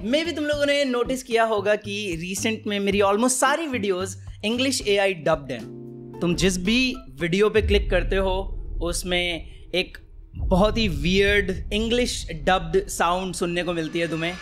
मे भी तुम लोगों ने नोटिस किया होगा कि रिसेंट में मेरी ऑलमोस्ट सारी वीडियोस इंग्लिश एआई डब्ड हैं। तुम जिस भी वीडियो पे क्लिक करते हो उसमें एक बहुत ही वियर्ड इंग्लिश डब्ड साउंड सुनने को मिलती है तुम्हें।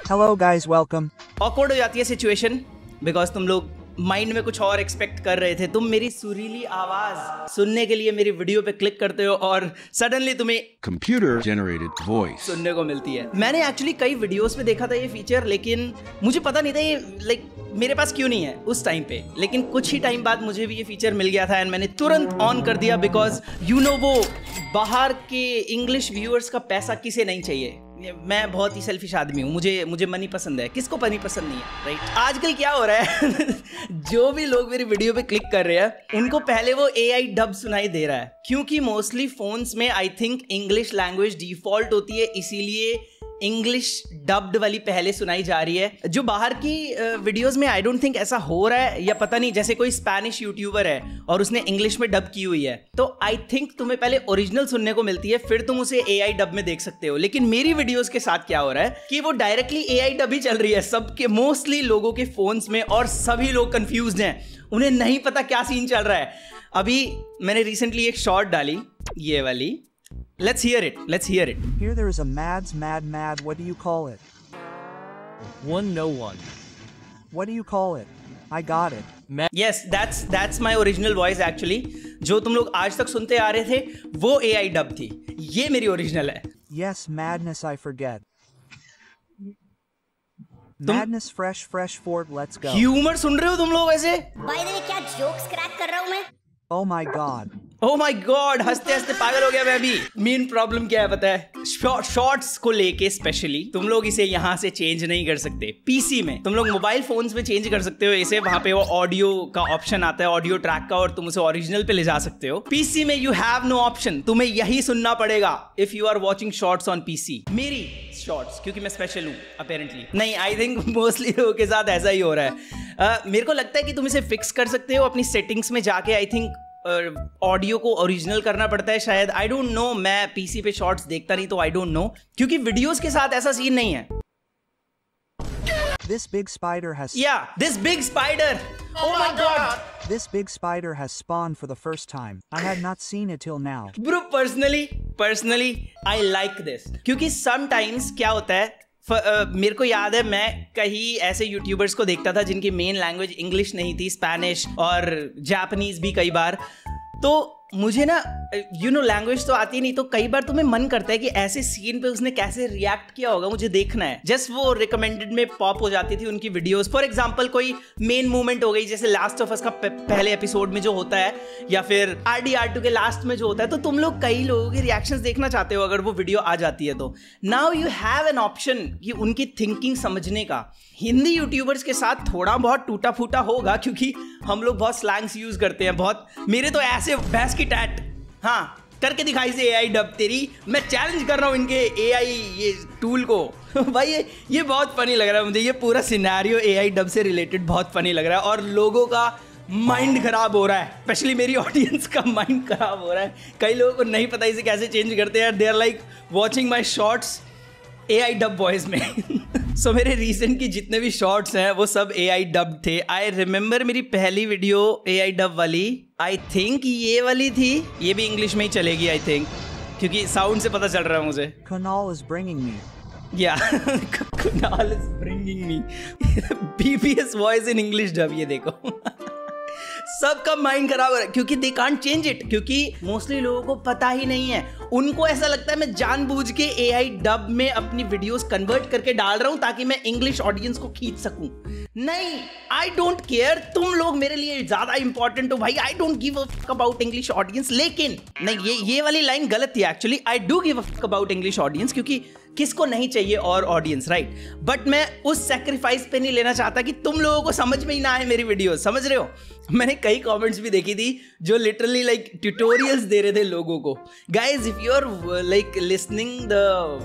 Hello guys, welcome. ऑकवर्ड हो जाती है सिचुएशन बिकॉज तुम लोग माइंड में कुछ और एक्सपेक्ट कर रहे थे। तुम मेरी सुरीली आवाज सुनने के लिए मेरी वीडियो पे क्लिक करते हो और सडनली तुम्हें कंप्यूटर जनरेटेड वॉइस सुनने को मिलती है। मैंने एक्चुअली कई वीडियोस में देखा था ये फीचर, लेकिन मुझे पता नहीं था ये मेरे पास क्यों नहीं है उस टाइम पे। लेकिन कुछ ही टाइम बाद मुझे भी ये फीचर मिल गया था एंड मैंने तुरंत ऑन कर दिया बिकॉज वो बाहर के इंग्लिश व्यूअर्स का पैसा किसे नहीं चाहिए। मैं बहुत ही सेल्फिश आदमी हूँ, मुझे मनी पसंद है, किसको मनी पसंद नहीं है, राइट। आजकल क्या हो रहा है जो भी लोग मेरी वीडियो पे क्लिक कर रहे हैं उनको पहले वो एआई डब सुनाई दे रहा है, क्योंकि मोस्टली फोन्स में I think English language default होती है, इसीलिए इंग्लिश डब्ड वाली पहले सुनाई जा रही है। जो बाहर की वीडियोस में आई डोंट थिंक ऐसा हो रहा है, या पता नहीं, जैसे कोई स्पेनिश यूट्यूबर है और उसने इंग्लिश में डब की हुई है तो आई थिंक तुम्हें पहले ओरिजिनल सुनने को मिलती है, फिर तुम उसे एआई डब में देख सकते हो। लेकिन मेरी वीडियोस के साथ क्या हो रहा है कि वो डायरेक्टली एआई डब ही चल रही है सबके, मोस्टली लोगों के फोन्स में, और सभी लोग कंफ्यूज्ड हैं, उन्हें नहीं पता क्या सीन चल रहा है। अभी मैंने रिसेंटली एक शॉर्ट डाली, ये वाली। Let's hear it. Here there is a mad, what do you call it? 101. What do you call it? I got it. Yes, that's my original voice actually. जो तुम लोग आज तक सुनते आ रहे थे वो AI डब थी, ये मेरी ओरिजिनल है। Yes, madness I forget. Madness fresh Ford, let's go. Humour सुन रहे हो तुम लोग ऐसे? भाई देखिए क्या जोक्स क्रैक कर रहा हूँ मैं। Oh my god. Oh my god, हंसते हंसते पागल हो गया मैं अभी। मेन प्रॉब्लम क्या है पता है? शॉर्ट्स को लेके स्पेशली तुम लोग इसे यहाँ से चेंज नहीं कर सकते। पीसी में तुम लोग मोबाइल फोन्स में चेंज कर सकते हो इसे, वहां पे वो ऑडियो का ऑप्शन आता है, ऑडियो ट्रैक का, और तुम उसे ओरिजिनल पे ले जा सकते हो। पीसी में यू हैव नो ऑप्शन, तुम्हें यही सुनना पड़ेगा if you are watching shorts on PC. मेरी शॉर्ट्स, क्योंकि मैं स्पेशल हूँ अपेरेंटली, नहीं आई थिंक मोस्टली लोगों के साथ ऐसा ही हो रहा है। मेरे को लगता है कि तुम इसे फिक्स कर सकते हो अपनी सेटिंग्स में जाके। आई थिंक ऑडियो को ओरिजिनल करना पड़ता है शायद, आई डोंट नो, मैं पीसी पे शॉर्ट्स देखता नहीं तो आई डोंट नो, क्योंकि वीडियोस के साथ ऐसा सीन नहीं है। This big spider has this big spider. Oh my god. This big spider has spawned for the first time. I had not seen it till now. Bro, personally I like this, क्योंकि sometimes क्या होता है, मेरे को याद है मैं कहीं ऐसे यूट्यूबर्स को देखता था जिनकी मेन लैंग्वेज इंग्लिश नहीं थी, स्पेनिश और जापानीज भी कई बार। तो मुझे ना लैंग्वेज तो आती नहीं, तो कई बार तुम्हें मन करता है कि ऐसे सीन पे उसने कैसे रिएक्ट किया होगा, मुझे देखना है। जस्ट वो रिकमेंडेड में पॉप हो जाती थी उनकी वीडियोस। फॉर एग्जांपल कोई मेन मूवमेंट हो गई, जैसे लास्ट ऑफ अस का पहले एपिसोड में जो होता है, या फिर RDR2 के लास्ट में जो होता है, तो तुम लोग कई लोगों के रिएक्शंस देखना चाहते हो अगर वो वीडियो आ जाती है तो। Now you have an option कि उनकी थिंकिंग समझने का। हिंदी यूट्यूबर्स के साथ थोड़ा बहुत टूटा फूटा होगा, क्योंकि हम लोग बहुत स्लैंग्स यूज करते हैं, बहुत। मेरे तो ऐसे भैंस की टैट, हाँ करके दिखाई से एआई डब तेरी। मैं चैलेंज कर रहा हूँ इनके एआई ये टूल को भाई ये बहुत फनी लग रहा है मुझे। ये पूरा सिनेरियो एआई डब से रिलेटेड बहुत फनी लग रहा है, और लोगों का माइंड खराब हो रहा है, स्पेशली मेरी ऑडियंस का माइंड खराब हो रहा है। कई लोगों को नहीं पता इसे कैसे चेंज करते हैं, they are like watching my shorts AI dub voice में। सो मेरे रिसेंट की जितने भी शॉर्ट्स हैं वो सब एआई डब थे। आई रिमेंबर मेरी पहली वीडियो एआई डब वाली, आई थिंक ये वाली थी, ये भी इंग्लिश में ही चलेगी आई थिंक, क्योंकि साउंड से पता चल रहा है मुझे। Kunal is bringing me. Yeah, Kunal is bringing me. BBS voice in English dub, ये देखो। सबका माइंड खराब हो रहा है क्योंकि दे कांट चेंज इट, क्योंकि मोस्टली लोगों को पता ही नहीं है। उनको ऐसा लगता है मैं जानबूझ के एआई डब में अपनी वीडियोस कन्वर्ट करके डाल रहा हूं ताकि मैं इंग्लिश ऑडियंस को खींच सकूं। नहीं, आई डोंट केयर, तुम लोग मेरे लिए ज्यादा इंपॉर्टेंट हो भाई। I don't give a fuck about English audience. लेकिन नहीं, ये वाली लाइन गलत थी actually. I do give a fuck about English audience, क्योंकि किसको नहीं चाहिए और ऑडियंस, राइट। बट मैं उस सैक्रिफाइस पे नहीं लेना चाहता कि तुम लोगों को समझ में ही ना आए मेरी वीडियो, समझ रहे हो। मैंने कई कमेंट्स भी देखी थी जो लिटरली लाइक ट्यूटोरियल्स दे रहे थे लोगों को। Guys if you are like listening the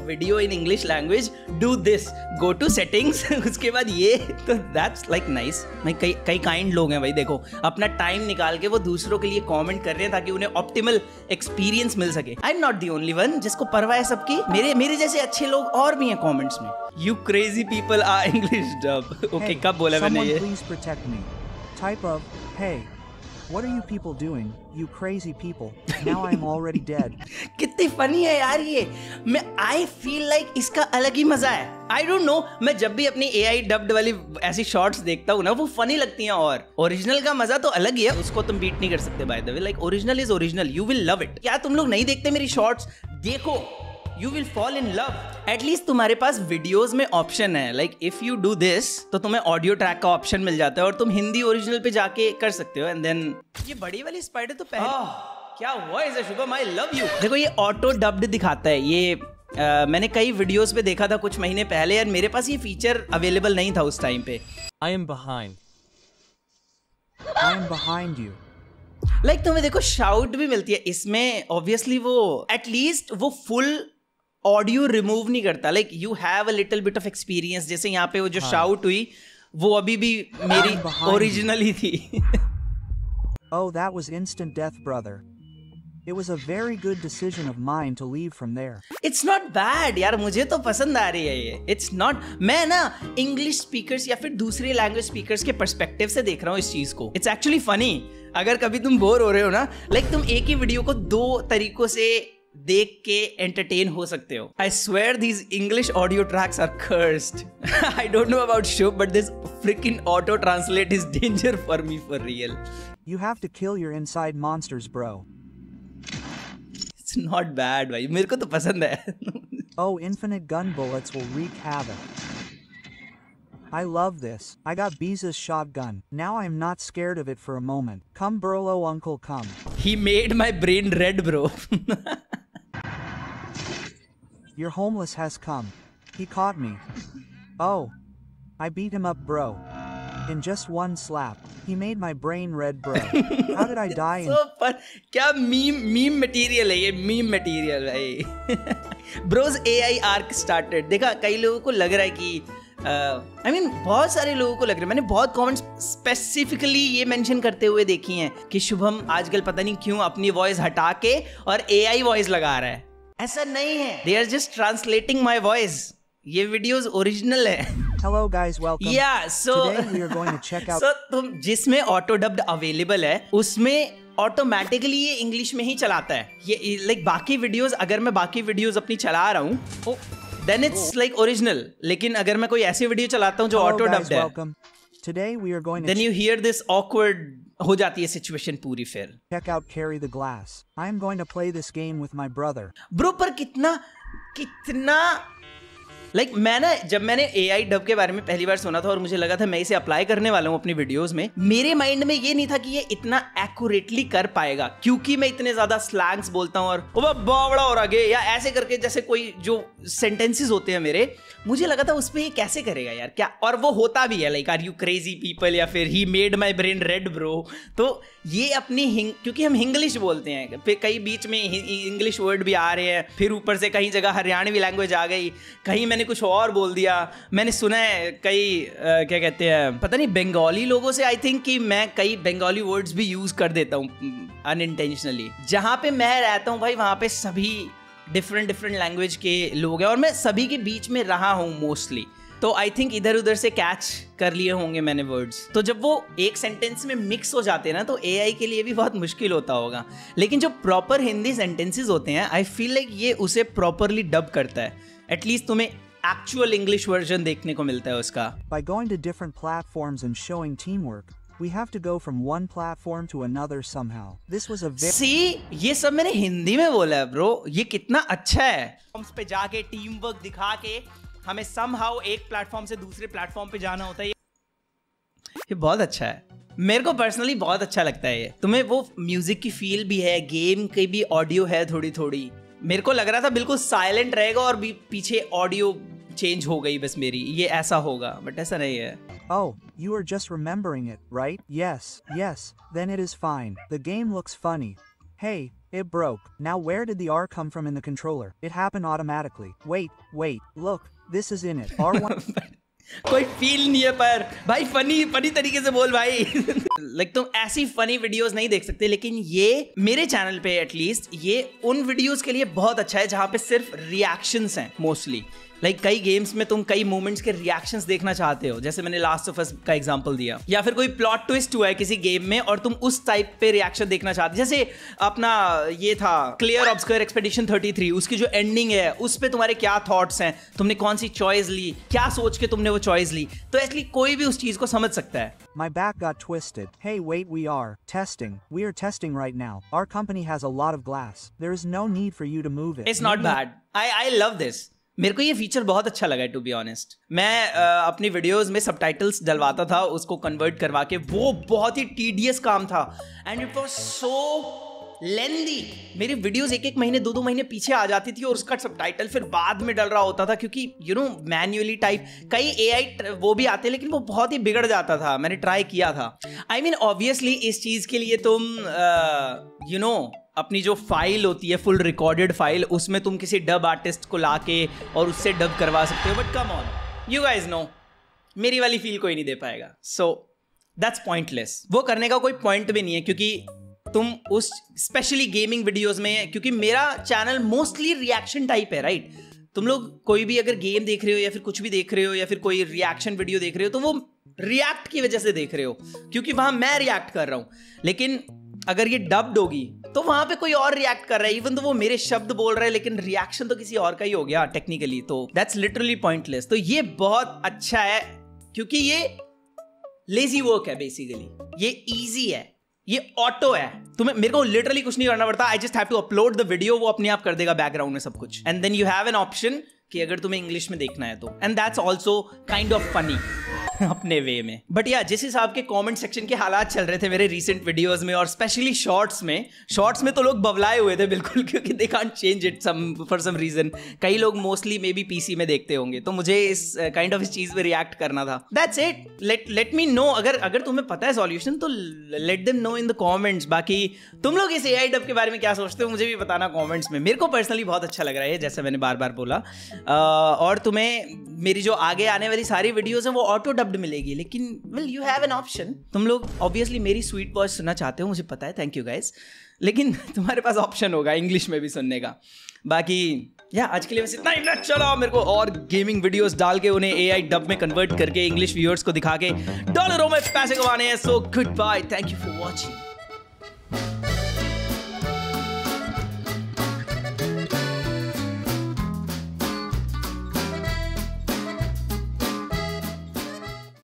video in English language, do this, go to settings, उसके बाद ये, तो दैट्स लाइक नाइस। मैं कई काइंड लोग हैं भाई, देखो अपना टाइम निकाल के वो दूसरों के लिए कमेंट कर रहे हैं ताकि उन्हें ऑप्टिमल एक्सपीरियंस मिल सके। I am not the only one जिसको परवाह है सबकी। मेरे जैसे अच्छे लोग और भी हैं कमेंट्स में। You crazy people are English dub. Okay, कब बोला मैंने someone ये? please protect me. Type of, hey, what are you people doing, you crazy people? Now I'm already dead. कितनी फनी है यार ये। मैं आई फील लाइक इसका अलग ही मजा है। आई डोंट नो, मैं जब भी अपनी AI डब्ड वाली ऐसी शॉर्ट्स देखता हूँ ना, वो फनी लगती हैं। और ओरिजिनल का मजा तो अलग ही है, उसको तुम बीट नहीं कर सकते। By the way, like original is original, you will love it. क्या तुम लोग नहीं देखते मेरी शॉर्ट्स? देखो, you will fall in love. At least तुम्हारे पास वीडियोस में ऑप्शन है, like if you do this तो तुम्हें ऑडियो ट्रैक का ऑप्शन मिल जाता है और तुम हिंदी ओरिजिनल पे जाके कर सकते हो। एंड देन ये बड़ी वाली स्पाइडर तो पहले क्या वॉइस है शुभम, आई लव यू। देखो ये ऑटो डब्ड दिखाता है। ये मैंने कई वीडियोस पे देखा था कुछ महीने पहले, यार मेरे पास ये फीचर अवेलेबल नहीं था उस टाइम पे। I am behind. I am behind you. Like तुम्हें देखो शाउट भी मिलती है इसमें। ऑब्वियसली वो एटलीस्ट वो फुल ऑडियो रिमूव नहीं करता। Like you have a little bit of experience. जैसे यहाँ पे वो जो शाउट हुई वो अभी भी मेरी ओरिजिनल ही थी। Oh, that was instant death, brother. It was a very good decision of mine to leave from there. It's not bad यार, मुझे तो पसंद आ रही है ये। इट्स नॉट, मैं ना इंग्लिश स्पीकर्स या फिर दूसरे लैंग्वेज स्पीकर्स के पर्सपेक्टिव से देख रहा हूँ इस चीज को। It's actually funny. अगर कभी तुम बोर हो रहे हो ना, लाइक तुम एक ही वीडियो को दो तरीकों से देख के एंटरटेन हो सकते हो। I swear these English audio tracks are cursed. I don't know about Shubh, but this freaking auto translate is danger for me, for real. You have to kill your inside monsters, bro. It's not bad भाई, मेरे को तो पसंद है। Oh, infinite gun bullets will wreak havoc. I love this. I got Beeza's shotgun. Now I'm not scared of it for a moment. Come Burlo, uncle, come. He made my brain red, bro. Your homeless has come. He caught me. Oh. I beat him up, bro. In just one slap. He made my brain red, bro. How did I die in... So fun. क्या meme material है ये, meme material भाई। Bro's AI arc started। देखा, कई लोगों को लग रहा है कि I mean, बहुत सारे लोगों को लग रहा है, मैंने बहुत कमेंट्स स्पेसिफिकली ये मेंशन करते हुए देखी हैं कि शुभम आजकल पता नहीं क्यों अपनी वॉइस हटा के और AI वॉइस लगा रहा है। ऐसा नहीं है, they are just translating my voice. ये वीडियोस ओरिजिनल है। Hello guys, welcome. Yeah, so today we are going to check out. So तुम जिसमें ऑटो डब्ड अवेलेबल है उसमें ऑटोमेटिकली ये इंग्लिश में ही चलाता है। ये लाइक बाकी वीडियोस, अगर मैं बाकी वीडियोस अपनी चला रहा हूँ देन इट्स लाइक ओरिजिनल। लेकिन अगर मैं कोई ऐसी वीडियो चलाता हूँ जो Hello ऑटो guys, डब्ड है, welcome. Today we are going to then you hear this awkward हो जाती है सिचुएशन पूरी। फिर check out Carry the Glass. I am going to play this game with my brother. Bro पर कितना कितना like मैं ना, जब मैंने AI डब के बारे में पहली बार सुना था और मुझे लगा था मैं इसे अप्लाई करने वाला हूँ अपनी वीडियोस में, मेरे माइंड में ये नहीं था कि ये इतना एक्यूरेटली कर पाएगा, क्योंकि मैं इतने ज्यादा स्लैंग्स बोलता हूँ और वो बावड़ा और आगे या ऐसे करके जैसे कोई जो सेंटेंसेस होते हैं मेरे, मुझे लगा था उस पर ये कैसे करेगा यार क्या। और वो होता भी है, like are you crazy people या फिर he made my brain red bro. तो ये अपनी क्योंकि हम इंग्लिश बोलते हैं, फिर कई बीच में इंग्लिश वर्ड भी आ रहे हैं, फिर ऊपर से कहीं जगह हरियाणवी लैंग्वेज आ गई, कहीं मैंने कुछ और बोल दिया। मैंने सुना है कई क्या कहते हैं पता नहीं बंगाली लोगों से, आई थिंक कि मैं कई बंगाली वर्ड्स भी यूज कर देता हूँ अनइंटेंशनली। जहाँ पे मैं रहता हूँ भाई वहाँ पे सभी डिफरेंट लैंग्वेज के लोग हैं और मैं सभी के बीच में रहा हूँ मोस्टली, तो आई थिंक इधर उधर से कैच कर लिए होंगे मैंने वर्ड्स। तो जब वो एक सेंटेंस में मिक्स हो जाते हैं ना, तो AI के लिए भी बहुत मुश्किल होता होगा। लेकिन जो प्रॉपर हिंदी सेंटेंसेस होते हैं, आई फील लाइक ये उसे प्रॉपरली डब करता है। एटलीस्ट तुम्हें एक्चुअल इंग्लिश वर्जन देखने को मिलता है उसका। By going to different platforms and showing teamwork, we have to go from one platform to another somehow. This was a very... See, ये सब मैंने हिंदी में बोला है ब्रो, ये कितना अच्छा है। प्लेटफॉर्म्स पे जाके टीम वर्क दिखा के हमें somehow एक प्लेटफॉर्म से दूसरे प्लेटफॉर्म पे जाना होता है। ये बहुत अच्छा है, मेरे को पर्सनली बहुत अच्छा लगता है ये। तुम्हें वो म्यूजिक की फील भी है, गेम की भी ऑडियो है थोड़ी थोड़ी। मेरे को लग रहा था बिल्कुल साइलेंट रहेगा और भी पीछे ऑडियो चेंज हो गई बस मेरी, ये ऐसा होगा, बट ऐसा नहीं है। Oh, you are just remembering it, right? Yes, then it is fine. The game looks funny. Hey, it broke. Now where did the R come from in the controller? It happened automatically. Wait, look, this is in it. R1... कोई feel नहीं है, पर भाई funny तरीके से बोल भाई। Like तुम ऐसी फनी वीडियोस नहीं देख सकते, लेकिन ये मेरे चैनल पे एटलीस्ट ये उन वीडियोस के लिए बहुत अच्छा है जहां पे सिर्फ रिएक्शंस हैं मोस्टली। लाइक कई गेम्स में तुम कई मोमेंट्स के रिएक्शंस देखना चाहते हो, जैसे मैंने लास्ट ऑफ अस का एग्जांपल दिया, या फिर कोई प्लॉट ट्विस्ट हुआ है किसी गेम में और तुम उस टाइप पे रिएक्शन देखना चाहते हो। जैसे अपना ये था क्लियर ऑब्सक्योर एक्सपेडिशन 33, उसकी जो एंडिंग है उस पे तुम्हारे क्या थॉट्स हैं, तुमने कौन सी चॉइस ली, क्या सोच के तुमने वो चॉइस ली, तो एक्चुअली कोई भी उस चीज को समझ सकता है। My back got twisted. Hey, wait, we are testing. We are testing right now. Our company has a lot of glass. There is no need for you to move it. It's not bad. I love this. मेरे को ये feature बहुत अच्छा लगा है, to be honest. मैं अपनी videos में सबटाइटल्स डलवाता था उसको कन्वर्ट करवा के, वो बहुत ही टीडियस काम था एंड इट वाज सो लेंदी। मेरी वीडियोस एक महीने 2 महीने पीछे आ जाती थी और उसका सबटाइटल फिर बाद में डल रहा होता था, क्योंकि यू नो मैन्युअली टाइप कई AI वो भी आते, लेकिन वो बहुत ही बिगड़ जाता था। मैंने ट्राई किया था। आई मीन ऑब्वियसली इस चीज के लिए तुम यू नो अपनी जो फाइल होती है फुल रिकॉर्डेड फाइल, उसमें तुम किसी डब आर्टिस्ट को लाके और उससे डब करवा सकते हो, but come on, you guys know मेरी वाली फील कोई नहीं दे पाएगा, सो दैट्स पॉइंटलेस। वो करने का कोई पॉइंट भी नहीं है, क्योंकि तुम उस स्पेशली गेमिंग वीडियोस में, क्योंकि मेरा चैनल मोस्टली रिएक्शन टाइप है, राइट? तुम लोग कोई भी अगर गेम देख रहे हो या फिर कुछ भी देख रहे हो या फिर कोई रिएक्शन वीडियो देख रहे हो, तो वो रिएक्ट की वजह से देख रहे हो, क्योंकि वहां मैं रिएक्ट कर रहा हूं। लेकिन अगर ये डब्ड होगी तो वहां पे कोई और रिएक्ट कर रहा है, इवन तो वो मेरे शब्द बोल रहा है, लेकिन रिएक्शन तो किसी और का ही हो गया टेक्निकली, तो दैट्स लिटरली पॉइंटलेस। तो ये बहुत अच्छा है, क्योंकि ये लेजी वर्क है बेसिकली, ये इजी है, ये ऑटो है, तुम्हें मेरे को लिटरली कुछ नहीं करना पड़ता। I just have to upload the video, वो अपने आप कर देगा बैकग्राउंड में सब कुछ, and then you have an option कि अगर तुम्हें इंग्लिश में देखना है तो, and that's also kind of funny अपने वे में। बट या जिस हिसाब के कमेंट सेक्शन के हालात चल रहे थे मेरे रीसेंट वीडियोस में और स्पेशली शॉर्ट्स में तो लोग बबलाए हुए थे बिल्कुल, क्योंकि they can't change it for some reason. कई लोग मोस्टली मे बी पीसी में देखते होंगे, तो मुझे इस काइंड ऑफ इस चीज पे रिएक्ट करना था। That's it. Let me know, अगर तुम्हें पता है सॉल्यूशन तो let them know in the comments. बाकी तुम लोग इस AI डब के बारे में क्या सोचते हो मुझे भी बताना कमेंट्स में। मेरे को पर्सनली बहुत अच्छा लग रहा है, जैसे मैंने बार बार बोला। और तुम्हें मेरी जो आगे आने वाली सारी वीडियोस हैं वो ऑटो डब्ड मिलेगी, लेकिन well you have an option. तुम लोग ऑब्वियसली मेरी स्वीट वॉइस सुनना चाहते हो, मुझे पता है, थैंक यू गाइस, लेकिन तुम्हारे पास ऑप्शन होगा इंग्लिश में भी सुनने का। बाकी या आज के लिए बस इतना ही। चलो मेरे को और गेमिंग वीडियोस डाल के उन्हें AI डब में कन्वर्ट करके इंग्लिश व्यूअर्स को दिखा के डॉलरों में पैसे कमाने हैं। So good bye, thank you for watching.